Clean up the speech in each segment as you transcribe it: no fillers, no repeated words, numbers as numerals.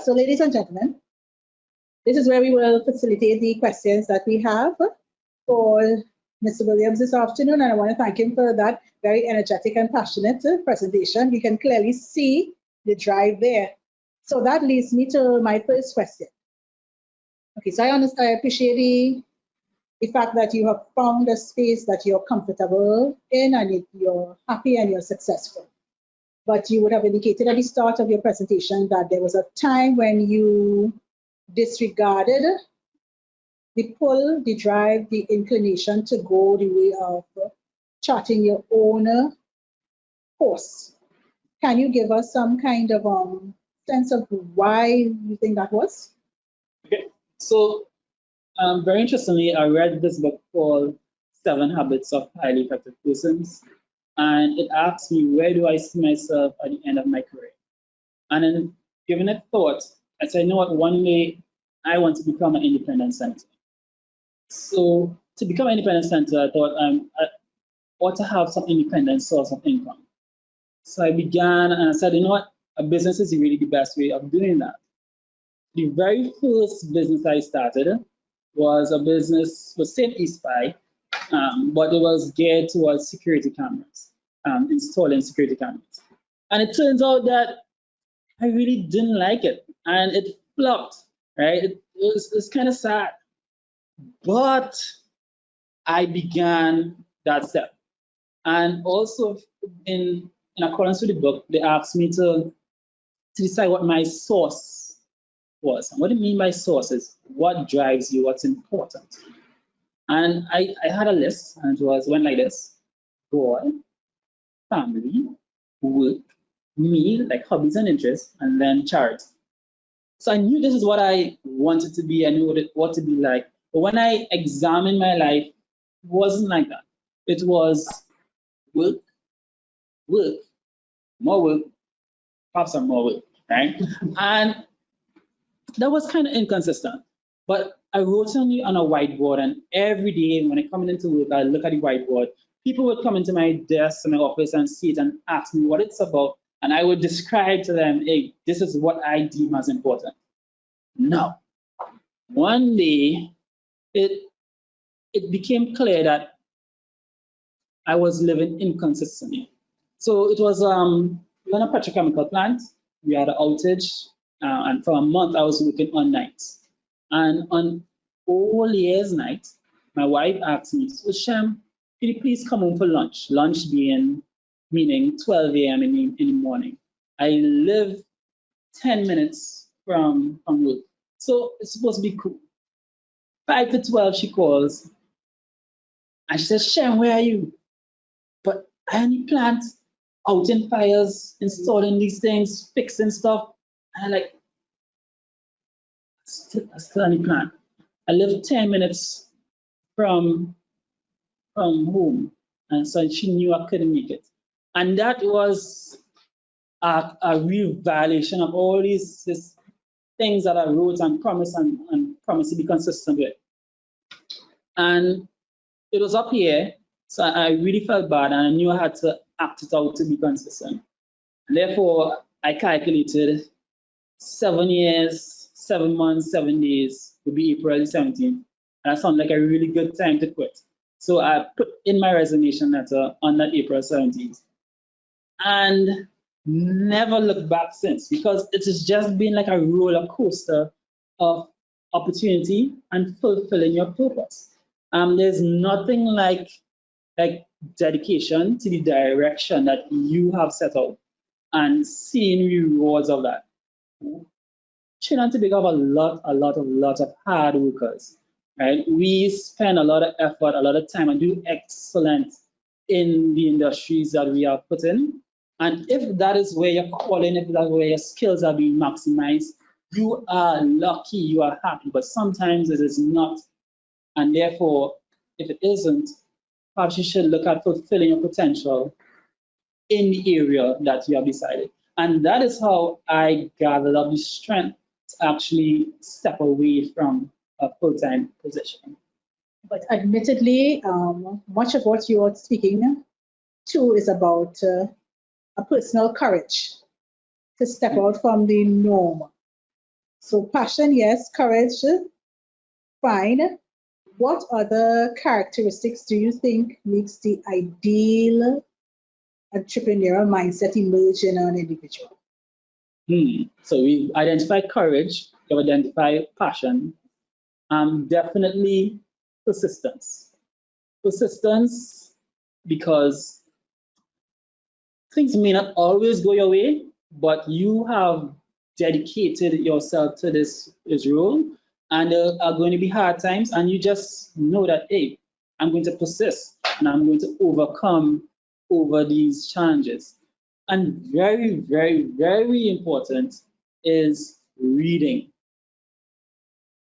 So ladies and gentlemen, this is where we will facilitate the questions that we have for Mr. Williams this afternoon, and I want to thank him for that very energetic and passionate presentation. You can clearly see the drive there. So that leads me to my first question. Okay, so I appreciate the fact that you have found a space that you're comfortable in and you're happy and you're successful. But you would have indicated at the start of your presentation that there was a time when you disregarded the pull, the drive, the inclination to go the way of charting your own course. Can you give us some kind of sense of why you think that was? Okay, so very interestingly, I read this book called 7 Habits of Highly Effective Persons, and it asks me, where do I see myself at the end of my career? And then given it thought, I said, you know what, one day I want to become an independent senator. So to become an independent senator, I thought I ought to have some independent source of income. So I began and I said, you know what, a business is really the best way of doing that. The very first business I started was a business for same ESPY, but it was geared towards security cameras, installing security cameras. And it turns out that I really didn't like it, and it flopped, right? It was kind of sad. But I began that step. And also in accordance with the book, they asked me to decide what my source was. And what I mean by source is what drives you, what's important. And I had a list, and it went like this: God, family, work, me, like hobbies and interests, and then charity. So I knew this is what I wanted to be. I knew what to be like. But when I examined my life, it wasn't like that. It was work, work, more work, perhaps some more work, right? And that was kind of inconsistent. But I wrote something on a whiteboard, and every day when I come into work, I look at the whiteboard. People would come into my desk in my office and see it and ask me what it's about, and I would describe to them, hey, this is what I deem as important. Now, one day, it became clear that I was living inconsistently. So it was on a petrochemical plant. We had an outage, and for a month I was working on nights. And on all year's night, my wife asked me, so Shem, can you please come home for lunch? Lunch meaning 12 a.m. in the morning. I live 10 minutes from work, so it's supposed to be cool. 5 to 12, she calls, and she says, Shem, where are you? But I had the plant out in fires, installing these things, fixing stuff, and I'm like, still on the plant. I live 10 minutes from home, and so she knew I couldn't make it. And that was a real violation of all these things that I wrote and promised to be consistent with. And it was up here, so I really felt bad, and I knew I had to act it out to be consistent. And therefore, I calculated 7 years, 7 months, 7 days would be April 17th. And that sounded like a really good time to quit. So I put in my resignation letter on that April 17th. And never looked back since, because it has just been like a roller coaster of opportunity and fulfilling your purpose. There's nothing like dedication to the direction that you have set out and seeing rewards of that. Trinidad and Tobago have a lot of hard workers, right? We spend a lot of effort, a lot of time, and do excellent in the industries that we are put in. And if that is where your calling, if that's where your skills are being maximized, you are lucky, you are happy. But sometimes it is not. And therefore, if it isn't, perhaps you should look at fulfilling your potential in the area that you have decided. And that is how I gathered up the strength to actually step away from a full-time position. But admittedly, much of what you are speaking to is about a personal courage to step out from the norm. So passion, yes. Courage, fine. What other characteristics do you think makes the ideal entrepreneurial mindset emerge in an individual? So we've identified courage, we've identified passion, definitely persistence. Persistence because things may not always go your way, but you have dedicated yourself to this role, and there are going to be hard times, and you just know that, hey, I'm going to persist and I'm going to overcome over these challenges. And very, very, very important is reading.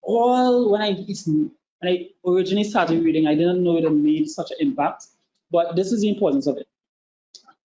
When I originally started reading, I didn't know it made such an impact, but this is the importance of it.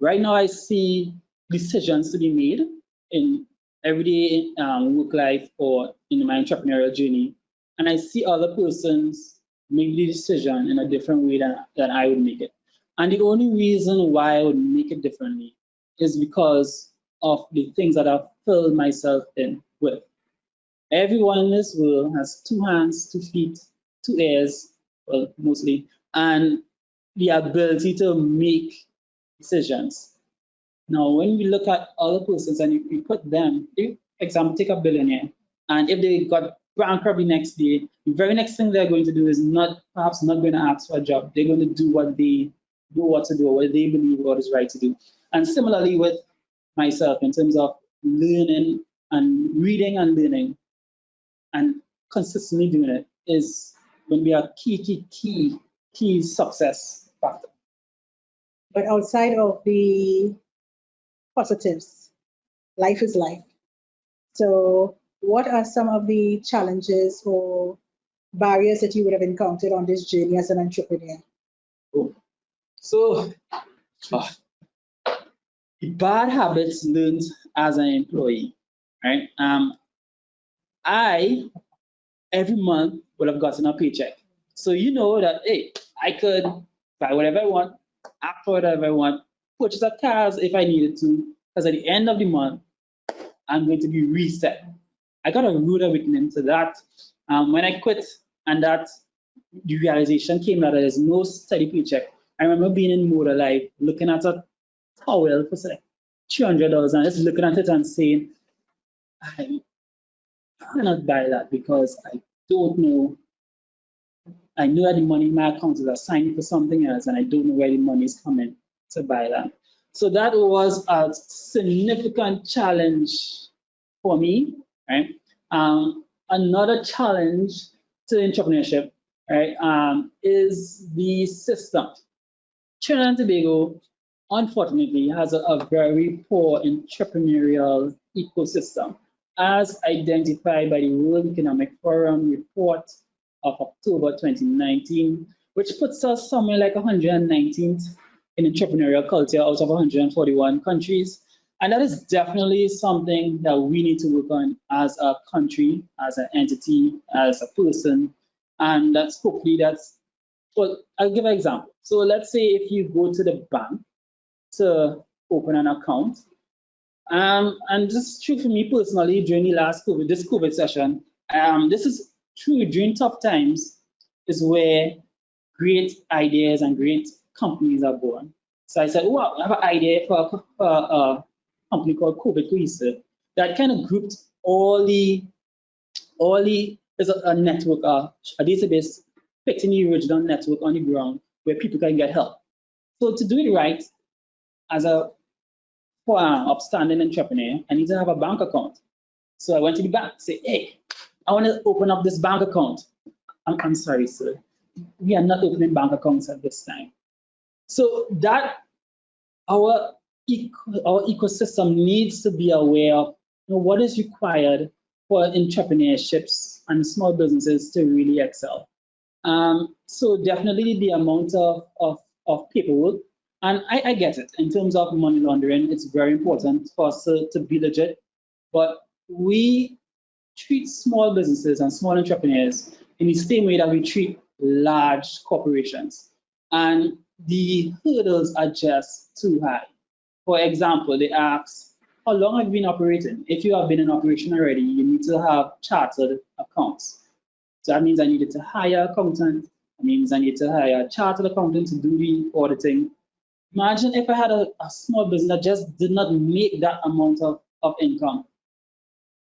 Right now, I see decisions to be made in everyday work life or in my entrepreneurial journey, and I see other persons make the decision in a different way than I would make it. And the only reason why I would make it differently is because of the things that I've filled myself in with. Everyone in this world has 2 hands, 2 feet, 2 ears, well, mostly, and the ability to make decisions. Now, when we look at other persons and we put them, if, for example, take a billionaire, and if they got bankrupt the next day, the very next thing they're going to do is perhaps not going to ask for a job. They're going to do what they know what to do, what they believe what is right to do. And similarly with myself, in terms of learning and reading and learning and consistently doing it, is going to be a key success factor. But outside of the positives, life is life. So what are some of the challenges or barriers that you would have encountered on this journey as an entrepreneur? So the bad habits learned as an employee, right? I every month would have gotten a paycheck. So you know that, hey, I could buy whatever I want, act for whatever I want, purchase a car if I needed to, because at the end of the month, I'm going to be reset. I got a rude awakening to that when I quit, and that the realization came that there's no steady paycheck. I remember being in Motor Life, looking at a towel for like $300 and just looking at it and saying, I cannot buy that because I don't know. I know that the money in my account is assigned for something else, and I don't know where the money is coming to buy that. So that was a significant challenge for me, right? Another challenge to entrepreneurship, right, is the system. Trinidad and Tobago, unfortunately, has a very poor entrepreneurial ecosystem, as identified by the World Economic Forum report of October 2019, which puts us somewhere like 119th in entrepreneurial culture out of 141 countries. And that is definitely something that we need to work on as a country, as an entity, as a person. And well, I'll give an example. So let's say if you go to the bank to open an account, and this is true for me personally during this COVID session, this is true during tough times, is where great ideas and great companies are born. So I said, well, I have an idea for a company called COVID Cohesive that kind of grouped there's a network, a database fixing the original network on the ground where people can get help. So to do it right, as a upstanding entrepreneur, I need to have a bank account. So I went to the bank, say, hey, I want to open up this bank account. I'm sorry, sir. We are not opening bank accounts at this time. So that our ecosystem needs to be aware of what is required for entrepreneurships and small businesses to really excel. So definitely the amount of paperwork, and I get it, in terms of money laundering, it's very important for us to be legit, but we treat small businesses and small entrepreneurs in the same way that we treat large corporations. And the hurdles are just too high. For example, they ask, how long have you been operating? If you have been in operation already, you need to have chartered accounts. So that means I needed to hire an accountant. That means I need to hire a chartered accountant to do the auditing. Imagine if I had a small business that just did not make that amount of income.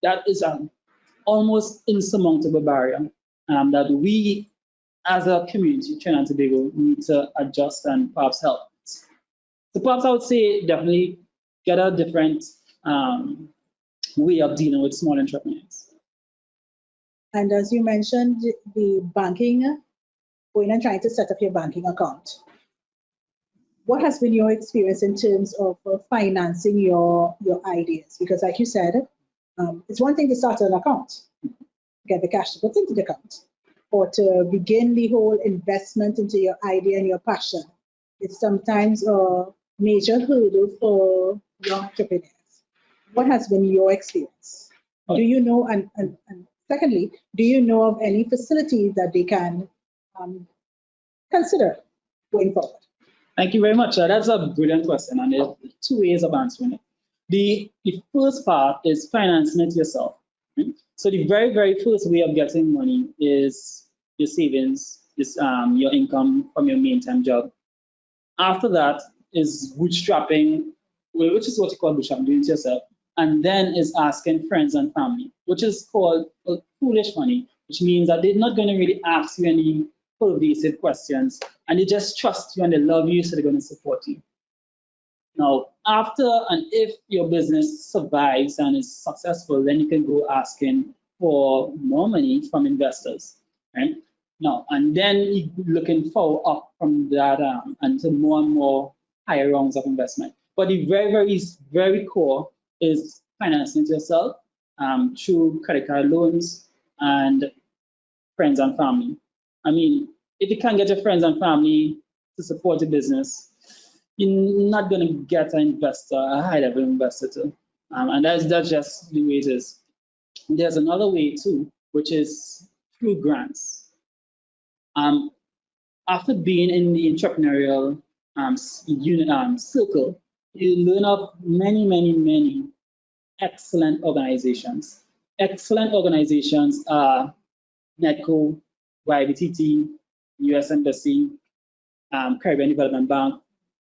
That is an almost insurmountable barrier that we as a community, Trinidad and Tobago, need to adjust and perhaps help. So perhaps I would say definitely get a different way of dealing with small entrepreneurs. And as you mentioned, the banking, going and trying to set up your banking account. What has been your experience in terms of financing your ideas? Because like you said, it's one thing to start an account, get the cash to put into the account, or to begin the whole investment into your idea and your passion. It's sometimes a major hurdle for young entrepreneurs. What has been your experience? Do you know, and secondly, do you know of any facilities that they can consider going forward? Thank you very much. That's a brilliant question, and there's two ways of answering it. The first part is financing it yourself. Right? So the very, very first way of getting money is your savings, is your income from your main-time job. After that is bootstrapping, which is what you call bootstrapping, doing it yourself. And then is asking friends and family, which is called foolish money, which means that they're not going to really ask you any pervasive questions, and they just trust you and they love you, so they're going to support you. Now, after and if your business survives and is successful, then you can go asking for more money from investors, right? Now, and then you're looking forward up from that and to more and more higher rounds of investment. But the very, very core is financing it yourself through credit card loans and friends and family. I mean, if you can't get your friends and family to support the business, you're not going to get an investor, a high-level investor too. And that's just the way it is. There's another way too, which is through grants. After being in the entrepreneurial circle, you learn of many excellent organizations. Excellent organizations are NETCO, YBTT, US Embassy, Caribbean Development Bank,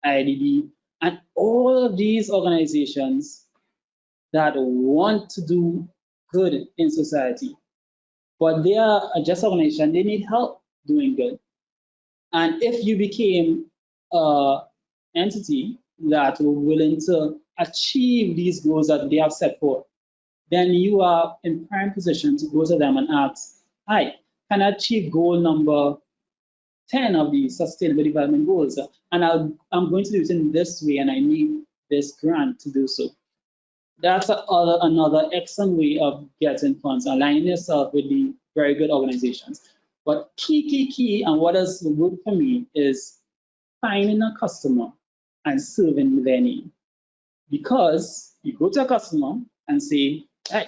IDB, and all of these organizations that want to do good in society. But they are just organizations, they need help doing good. And if you became an entity that were willing to achieve these goals that they have set forth, then you are in prime position to go to them and ask, hi, can I achieve goal number 10 of the Sustainable Development Goals? And I'm going to do it in this way, and I need this grant to do so. That's another excellent way of getting funds, aligning yourself with the very good organizations. But key, and what has worked for me is finding a customer and serving their need. Because you go to a customer and say, hey,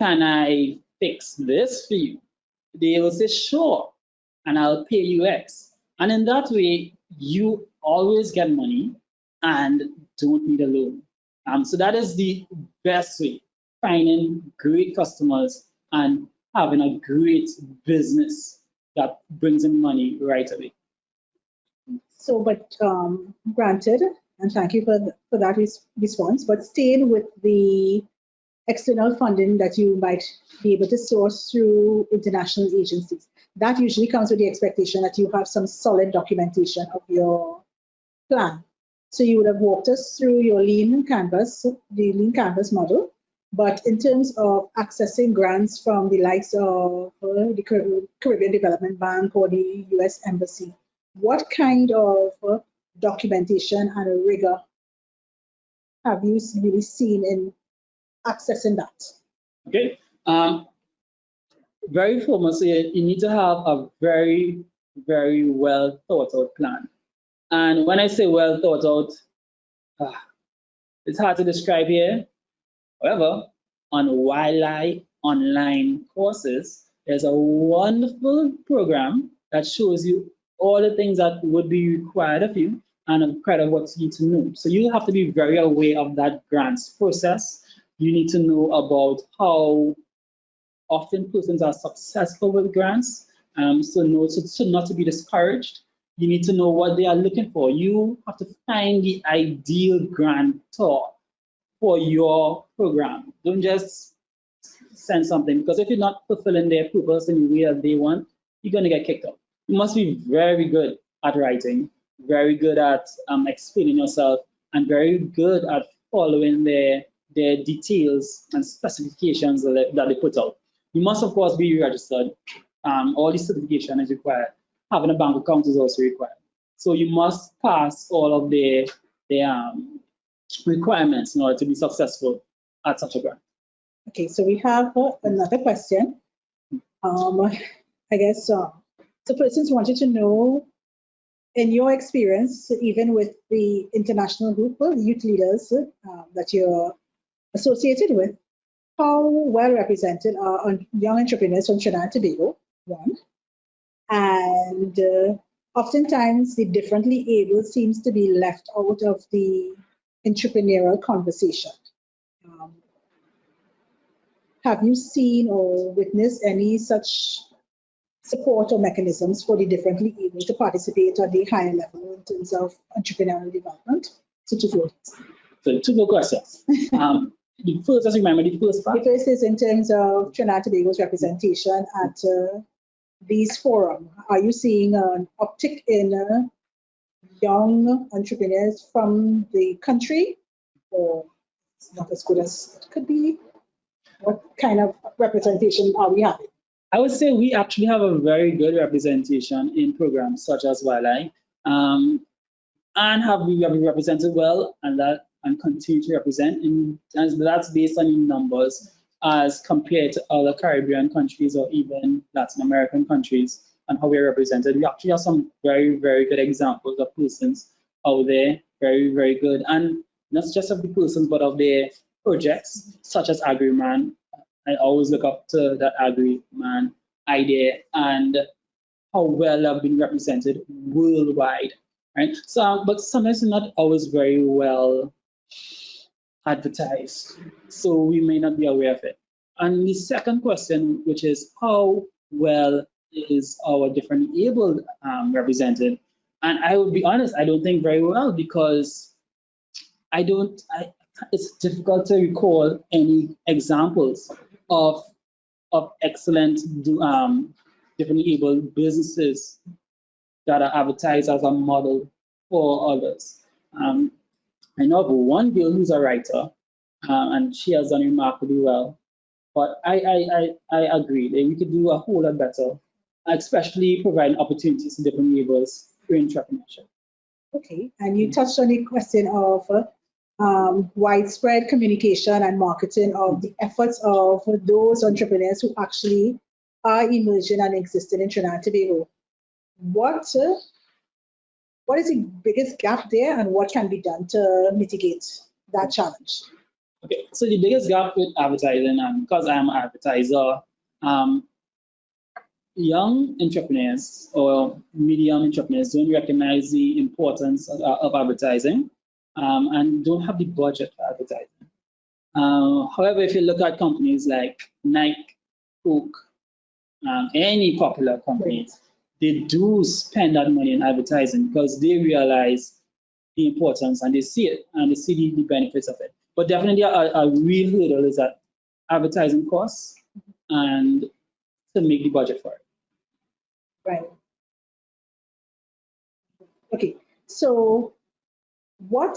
can I fix this for you? They will say, sure, and I'll pay you X. And in that way, you always get money and don't need a loan. So that is the best way, finding great customers and having a great business that brings in money right away. So, but granted, and thank you for that response, but staying with the external funding that you might be able to source through international agencies, that usually comes with the expectation that you have some solid documentation of your plan. So you would have walked us through your lean canvas, the lean canvas model. But in terms of accessing grants from the likes of the Caribbean Development Bank or the US Embassy, what kind of documentation and rigor have you really seen in accessing that? Okay. Very foremost, you need to have a very, very well thought out plan. And when I say well thought out, it's hard to describe here. However, on YLI online courses, there's a wonderful program that shows you all the things that would be required of you and quite of what you need to know. So you have to be very aware of that grants process. You need to know about how often persons are successful with grants. So not to be discouraged. You need to know what they are looking for. You have to find the ideal grantor for your program. Don't just send something, because if you're not fulfilling their purpose in the way that they want, you're going to get kicked out. You must be very good at writing, very good at explaining yourself, and very good at following their details and specifications that they put out. You must, of course, be registered. All the certification is required. Having a bank account is also required. So you must pass all of the requirements in order to be successful at such a grant. Okay, so we have another question. I guess the persons wanted to know, in your experience, even with the international group of youth leaders that you're associated with, how well represented are young entrepreneurs from Trinidad and Tobago, one, and oftentimes the differently able seems to be left out of the entrepreneurial conversation. Have you seen or witnessed any such support or mechanisms for the differently able to participate at the higher level in terms of entrepreneurial development? So two more questions. The first, just remember the first part. The first is in terms of Trinidad and Tobago's representation at these forums. Are you seeing an uptick in young entrepreneurs from the country, or it's not as good as it could be? What kind of representation are we having? I would say we actually have a very good representation in programs such as YLI, and we have been represented well, and continue to represent, and that's based on the numbers as compared to other Caribbean countries or even Latin American countries, and how we're represented. We actually have some very, very good examples of persons out there, very, very good, and not just of the persons, but of their projects, such as AgriMan. I always look up to that AgriMan idea and how well they've been represented worldwide, right? So, but sometimes it's not always very well advertised, so we may not be aware of it. And the second question, which is how well is our differently able represented? And I would be honest, I don't think very well, because it's difficult to recall any examples of excellent differently able businesses that are advertised as a model for others. I know of one girl who's a writer, and she has done remarkably well. But I agree that we could do a whole lot better, especially providing opportunities to different neighbors through entrepreneurship. Okay, and you touched on the question of widespread communication and marketing of the efforts of those entrepreneurs who actually are emerging and existing in Trinidad and Tobago. What is the biggest gap there, and what can be done to mitigate that challenge? Okay, so the biggest gap with advertising, and because I'm an advertiser, young entrepreneurs or medium entrepreneurs don't recognize the importance of advertising, and don't have the budget for advertising. However, if you look at companies like Nike, Coke, any popular companies, they do spend that money in advertising because they realize the importance, and they see it, and they see the benefits of it. But definitely a real hurdle is that advertising costs and to make the budget for it. Right. Okay, so what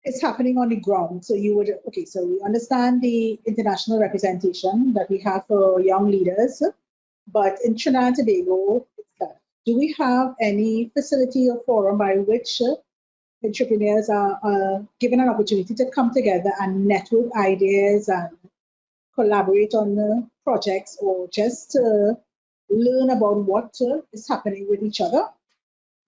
is happening on the ground? So so we understand the international representation that we have for young leaders, but in Trinidad and Tobago, do we have any facility or forum by which entrepreneurs are given an opportunity to come together and network ideas and collaborate on projects, or just learn about what is happening with each other?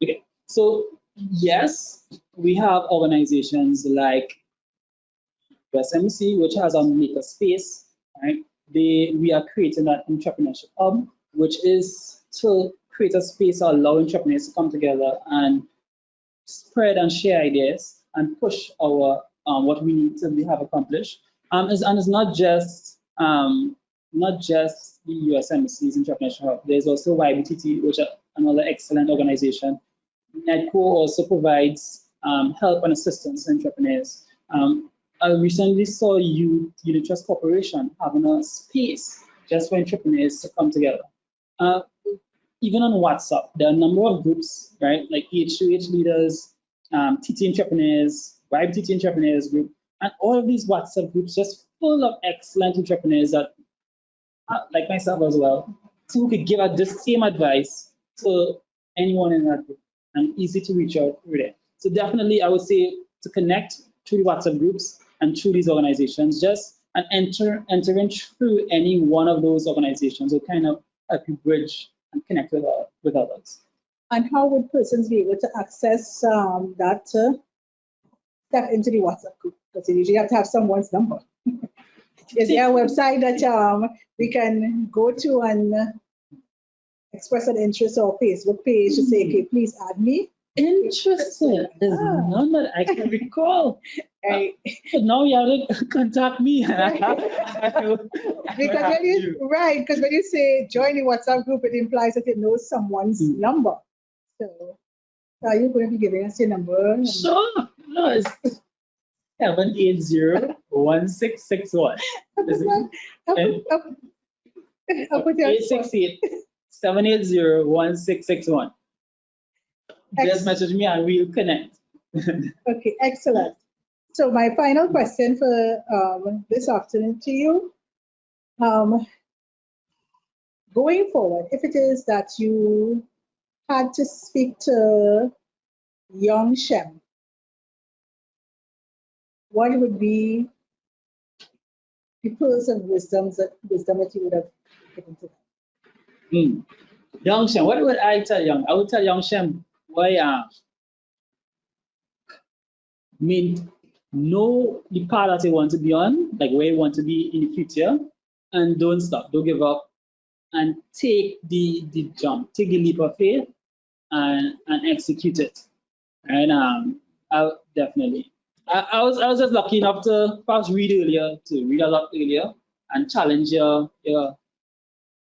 Okay, so yes, we have organizations like SMC, which has a makerspace, right? We are creating that entrepreneurship hub, which is to create a space to allow entrepreneurs to come together and spread and share ideas and push our what we need to have accomplished. And it's not just the US Embassy's Entrepreneurship Hub. There's also YBTT, which is another excellent organization. NEDCO also provides help and assistance to entrepreneurs. I recently saw Unit Trust Corporation having a space just for entrepreneurs to come together. Even on WhatsApp, there are a number of groups, right? Like H2H leaders, TT entrepreneurs, YBTT entrepreneurs group, and all of these WhatsApp groups just full of excellent entrepreneurs that, like myself as well, who could give out the same advice to anyone in that group and easy to reach out through there. So definitely, I would say to connect through the WhatsApp groups and through these organizations, just and entering through any one of those organizations will kind of help you bridge and connect with others. And how would persons be able to access that step into the WhatsApp group? Because you usually have to have someone's number. Is there a website that we can go to and express an interest, or Facebook page to say, okay, please add me? Interesting. There's none that I can recall. Right. But now you have to contact me. Because when you say join the WhatsApp group, it implies that it knows someone's number. So are you going to be giving us your number? Sure. No, it's 780-1661. I'll put your 868-780-1661. Just message me and we'll connect. Okay, excellent. So my final question for this afternoon to you, going forward, if it is that you had to speak to young Shem, what would be the pearls of wisdom that you would have given to them? Young Shem, what would I tell young? I would tell young Shem, why know the path that you want to be on, like where you want to be in the future, and don't stop, don't give up, and take the jump, take the leap of faith, and execute it. And I was just lucky enough to perhaps read a lot earlier, and challenge your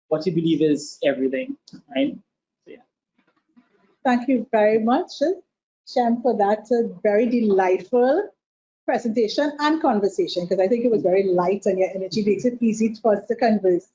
what you believe is everything, right? So, yeah. Thank you very much, Shem, for that very delightful presentation and conversation, because I think it was very light and your energy makes it easy for us to converse.